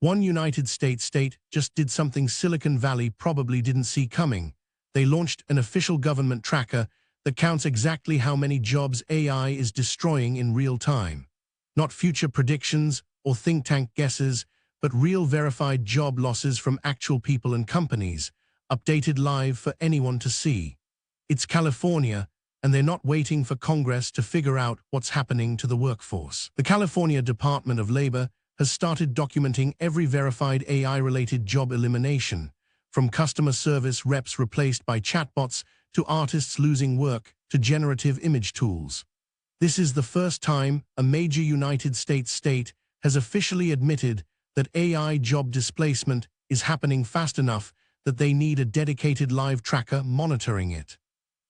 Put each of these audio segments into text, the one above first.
One United States state just did something Silicon Valley probably didn't see coming. They launched an official government tracker that counts exactly how many jobs AI is destroying in real time. Not future predictions or think tank guesses, but real verified job losses from actual people and companies, updated live for anyone to see. It's California, and they're not waiting for Congress to figure out what's happening to the workforce. The California Department of Labor has started documenting every verified AI-related job elimination, from customer service reps replaced by chatbots to artists losing work to generative image tools. This is the first time a major United States state has officially admitted that AI job displacement is happening fast enough that they need a dedicated live tracker monitoring it.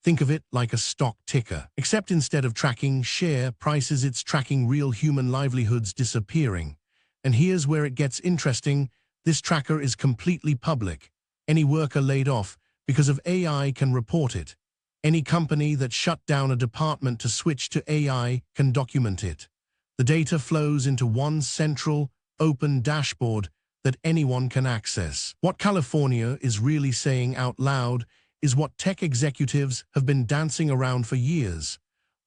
Think of it like a stock ticker, except instead of tracking share prices, it's tracking real human livelihoods disappearing. And here's where it gets interesting. This tracker is completely public. Any worker laid off because of AI can report it. Any company that shut down a department to switch to AI can document it. The data flows into one central, open dashboard that anyone can access. What California is really saying out loud is what tech executives have been dancing around for years.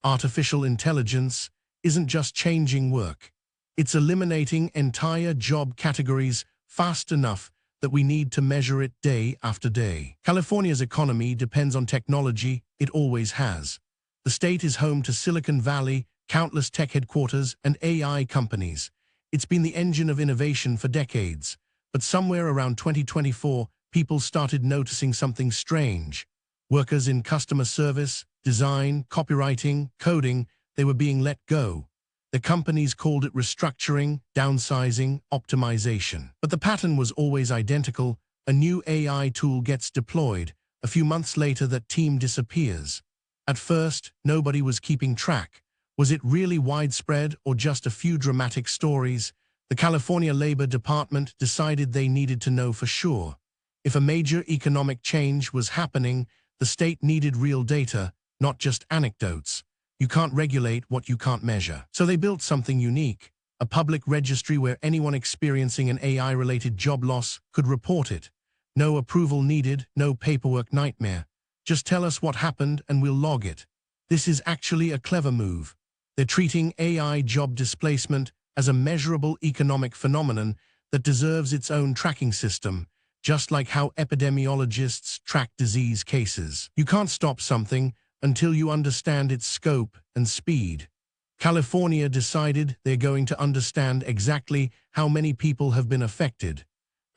Artificial intelligence isn't just changing work. It's eliminating entire job categories fast enough that we need to measure it day after day. California's economy depends on technology. It always has. The state is home to Silicon Valley, countless tech headquarters, and AI companies. It's been the engine of innovation for decades. But somewhere around 2024, people started noticing something strange. Workers in customer service, design, copywriting, coding, they were being let go. The companies called it restructuring, downsizing, optimization. But the pattern was always identical. A new AI tool gets deployed. A few months later, that team disappears. At first, nobody was keeping track. Was it really widespread or just a few dramatic stories? The California Labor Department decided they needed to know for sure. If a major economic change was happening, the state needed real data, not just anecdotes. You can't regulate what you can't measure. So they built something unique, a public registry where anyone experiencing an AI-related job loss could report it. No approval needed, no paperwork nightmare. Just tell us what happened and we'll log it. This is actually a clever move. They're treating AI job displacement as a measurable economic phenomenon that deserves its own tracking system, just like how epidemiologists track disease cases. You can't stop something until you understand its scope and speed. California decided they're going to understand exactly how many people have been affected.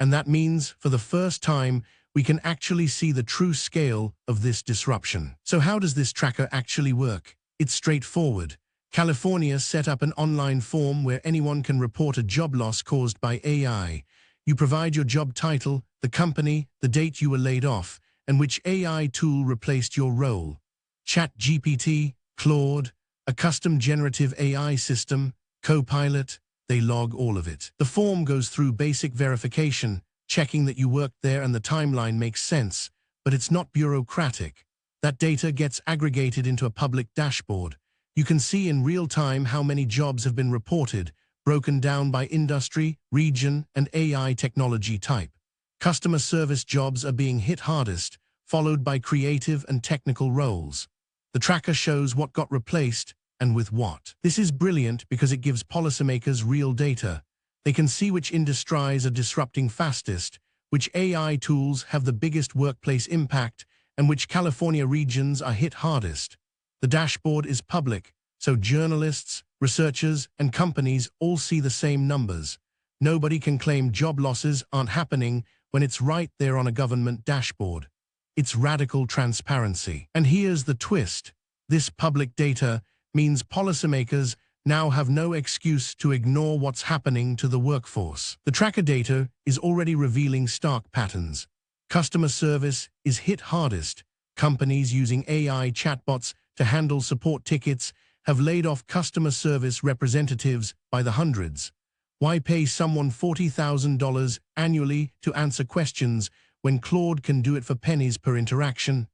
And that means, for the first time, we can actually see the true scale of this disruption. So how does this tracker actually work? It's straightforward. California set up an online form where anyone can report a job loss caused by AI. You provide your job title, the company, the date you were laid off, and which AI tool replaced your role. ChatGPT, Claude, a custom generative AI system, Copilot, they log all of it. The form goes through basic verification, checking that you worked there and the timeline makes sense, but it's not bureaucratic. That data gets aggregated into a public dashboard. You can see in real time how many jobs have been reported, broken down by industry, region, and AI technology type. Customer service jobs are being hit hardest, followed by creative and technical roles. The tracker shows what got replaced and with what. This is brilliant because it gives policymakers real data. They can see which industries are disrupting fastest, which AI tools have the biggest workplace impact, and which California regions are hit hardest. The dashboard is public, so journalists, researchers, and companies all see the same numbers. Nobody can claim job losses aren't happening when it's right there on a government dashboard. It's radical transparency. And here's the twist. This public data means policymakers now have no excuse to ignore what's happening to the workforce. The tracker data is already revealing stark patterns. Customer service is hit hardest. Companies using AI chatbots to handle support tickets have laid off customer service representatives by the hundreds. Why pay someone $40,000 annually to answer questions when Claude can do it for pennies per interaction?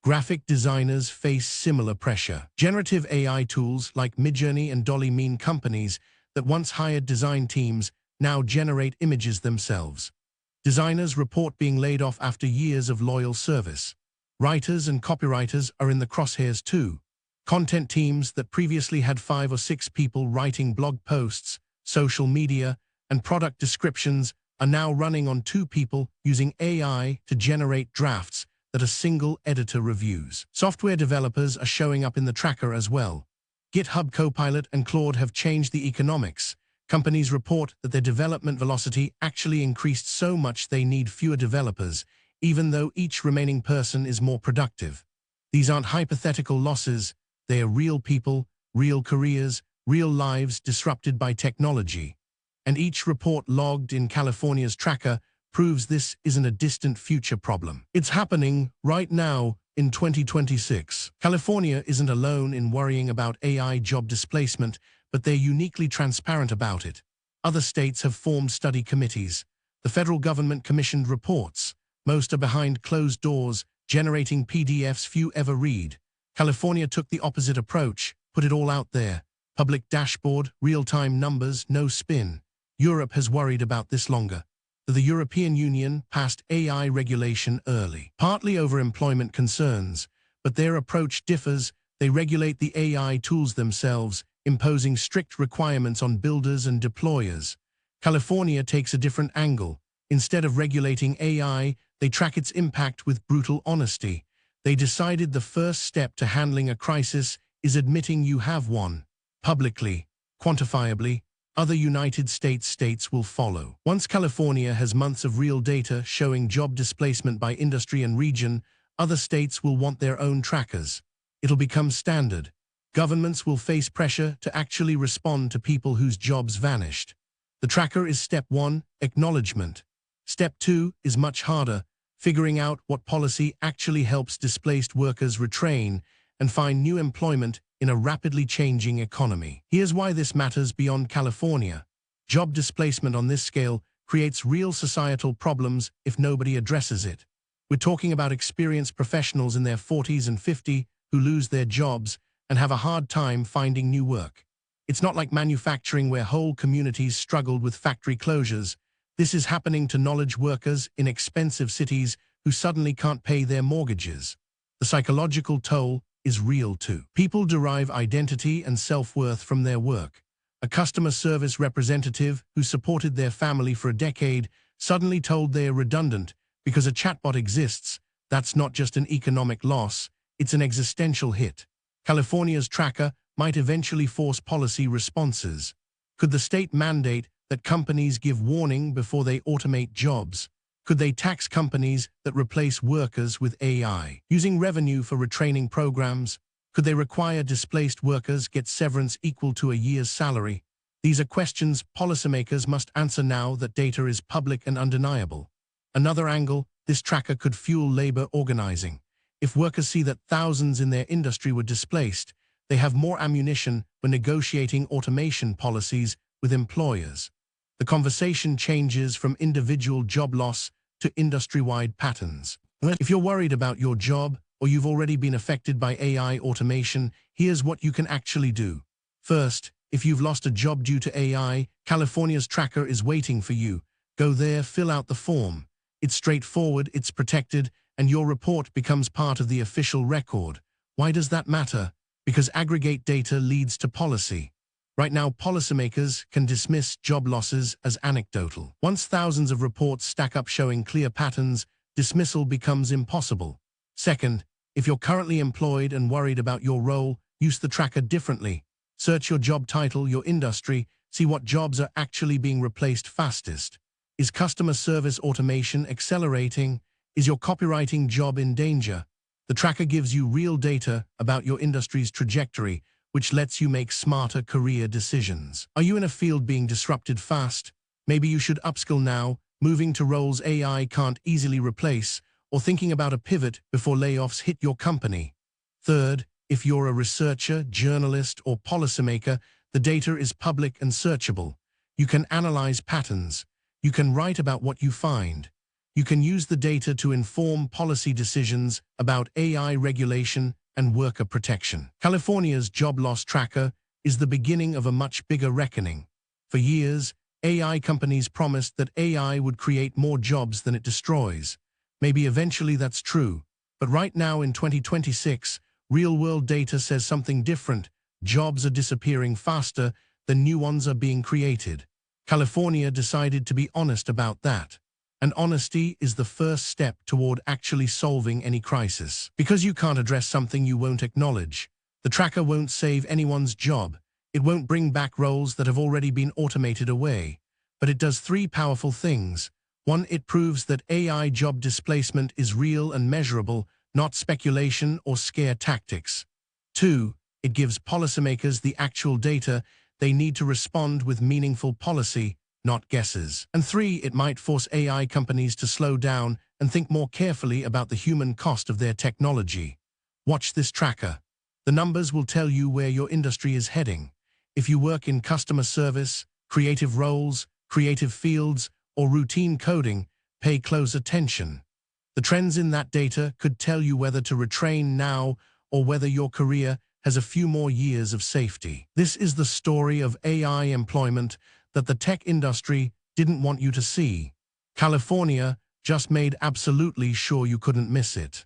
Graphic designers face similar pressure. Generative AI tools like Midjourney and Dolly mean companies that once hired design teams now generate images themselves. Designers report being laid off after years of loyal service. Writers and copywriters are in the crosshairs too. Content teams that previously had 5 or 6 people writing blog posts, social media, and product descriptions are now running on 2 people using AI to generate drafts that a single editor reviews. Software developers are showing up in the tracker as well. GitHub Copilot and Claude have changed the economics. Companies report that their development velocity actually increased so much they need fewer developers, even though each remaining person is more productive. These aren't hypothetical losses, they are real people, real careers, real lives disrupted by technology. And each report logged in California's tracker proves this isn't a distant future problem. It's happening right now in 2026. California isn't alone in worrying about AI job displacement, but they're uniquely transparent about it. Other states have formed study committees. The federal government commissioned reports. Most are behind closed doors, generating PDFs few ever read. California took the opposite approach, put it all out there. Public dashboard, real-time numbers, no spin. Europe has worried about this longer. The European Union passed AI regulation early, partly over employment concerns, but their approach differs. They regulate the AI tools themselves, imposing strict requirements on builders and deployers. California takes a different angle. Instead of regulating AI, they track its impact with brutal honesty. They decided the first step to handling a crisis is admitting you have one. Publicly, quantifiably, other United States will follow. Once California has months of real data showing job displacement by industry and region, other states will want their own trackers. It'll become standard. Governments will face pressure to actually respond to people whose jobs vanished. The tracker is step 1, acknowledgement. Step 2 is much harder, figuring out what policy actually helps displaced workers retrain and find new employment in a rapidly changing economy. Here's why this matters beyond California. Job displacement on this scale creates real societal problems if nobody addresses it. We're talking about experienced professionals in their 40s and 50s who lose their jobs and have a hard time finding new work. It's not like manufacturing where whole communities struggled with factory closures. This is happening to knowledge workers in expensive cities who suddenly can't pay their mortgages. The psychological toll is real too. People derive identity and self-worth from their work. A customer service representative who supported their family for a decade suddenly told they are redundant because a chatbot exists. That's not just an economic loss, it's an existential hit. California's tracker might eventually force policy responses. Could the state mandate that companies give warning before they automate jobs? Could they tax companies that replace workers with AI, using revenue for retraining programs? Could they require displaced workers get severance equal to a year's salary? These are questions policymakers must answer now that data is public and undeniable. Another angle, this tracker could fuel labor organizing. If workers see that thousands in their industry were displaced, they have more ammunition when negotiating automation policies with employers. The conversation changes from individual job loss to industry-wide patterns. If you're worried about your job or you've already been affected by AI automation, here's what you can actually do. First, if you've lost a job due to AI, California's tracker is waiting for you. Go there, fill out the form. It's straightforward, it's protected, and your report becomes part of the official record. Why does that matter? Because aggregate data leads to policy. Right now, policymakers can dismiss job losses as anecdotal. Once thousands of reports stack up showing clear patterns, dismissal becomes impossible. Second, if you're currently employed and worried about your role, use the tracker differently. Search your job title, your industry, see what jobs are actually being replaced fastest. Is customer service automation accelerating? Is your copywriting job in danger? The tracker gives you real data about your industry's trajectory, which lets you make smarter career decisions. Are you in a field being disrupted fast? Maybe you should upskill now, moving to roles AI can't easily replace, or thinking about a pivot before layoffs hit your company. Third, if you're a researcher, journalist, or policymaker, the data is public and searchable. You can analyze patterns. You can write about what you find. You can use the data to inform policy decisions about AI regulation and worker protection. California's job loss tracker is the beginning of a much bigger reckoning. For years, AI companies promised that AI would create more jobs than it destroys. Maybe eventually that's true, but right now in 2026, real-world data says something different. Jobs are disappearing faster than new ones are being created. California decided to be honest about that. And honesty is the first step toward actually solving any crisis. Because you can't address something you won't acknowledge. The tracker won't save anyone's job. It won't bring back roles that have already been automated away. But it does three powerful things. One, it proves that AI job displacement is real and measurable, not speculation or scare tactics. Two, it gives policymakers the actual data they need to respond with meaningful policy, not guesses. And three, it might force AI companies to slow down and think more carefully about the human cost of their technology. Watch this tracker. The numbers will tell you where your industry is heading. If you work in customer service, creative roles, creative fields, or routine coding, pay close attention. The trends in that data could tell you whether to retrain now or whether your career has a few more years of safety. This is the story of AI employment that the tech industry didn't want you to see. California just made absolutely sure you couldn't miss it.